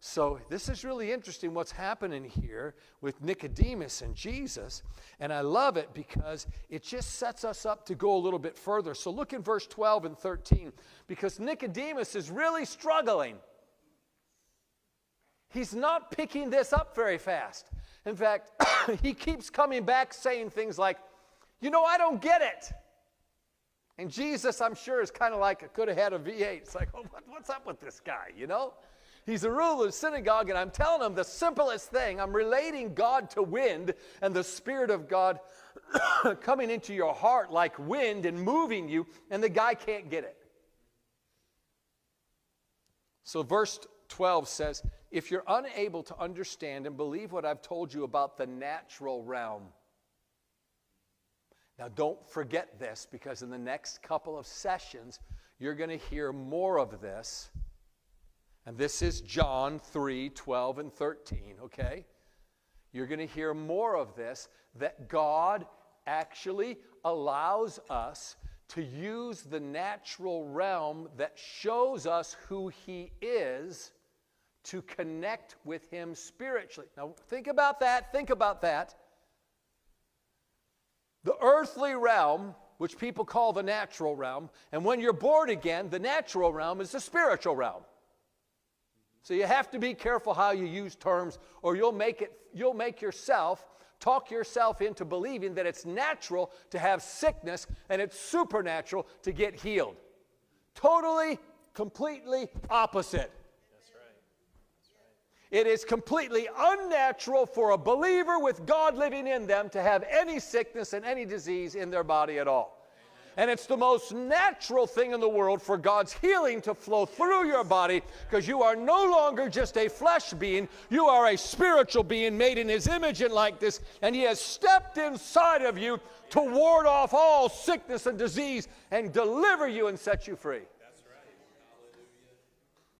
So this is really interesting what's happening here with Nicodemus and Jesus. And I love it because it just sets us up to go a little bit further. So look in verse 12 and 13, because Nicodemus is really struggling. He's not picking this up very fast. In fact, he keeps coming back saying things like, I don't get it. And Jesus, I'm sure, is kind of like, could have had a V8. It's like, what's up with this guy, He's a ruler of the synagogue, and I'm telling him the simplest thing. I'm relating God to wind and the Spirit of God coming into your heart like wind and moving you, and the guy can't get it. So verse 12 says, if you're unable to understand and believe what I've told you about the natural realm. Now don't forget this, because in the next couple of sessions, you're going to hear more of this. And this is John 3, 12 and 13, okay? You're going to hear more of this, that God actually allows us to use the natural realm that shows us who He is to connect with Him spiritually. Now, think about that. The earthly realm, which people call the natural realm, and when you're born again, the natural realm is the spiritual realm. So you have to be careful how you use terms, or you'll talk yourself into believing that it's natural to have sickness and it's supernatural to get healed. Totally, completely opposite. That's right. It is completely unnatural for a believer with God living in them to have any sickness and any disease in their body at all. And it's the most natural thing in the world for God's healing to flow through your body, because you are no longer just a flesh being. You are a spiritual being made in His image and likeness, and He has stepped inside of you to ward off all sickness and disease and deliver you and set you free.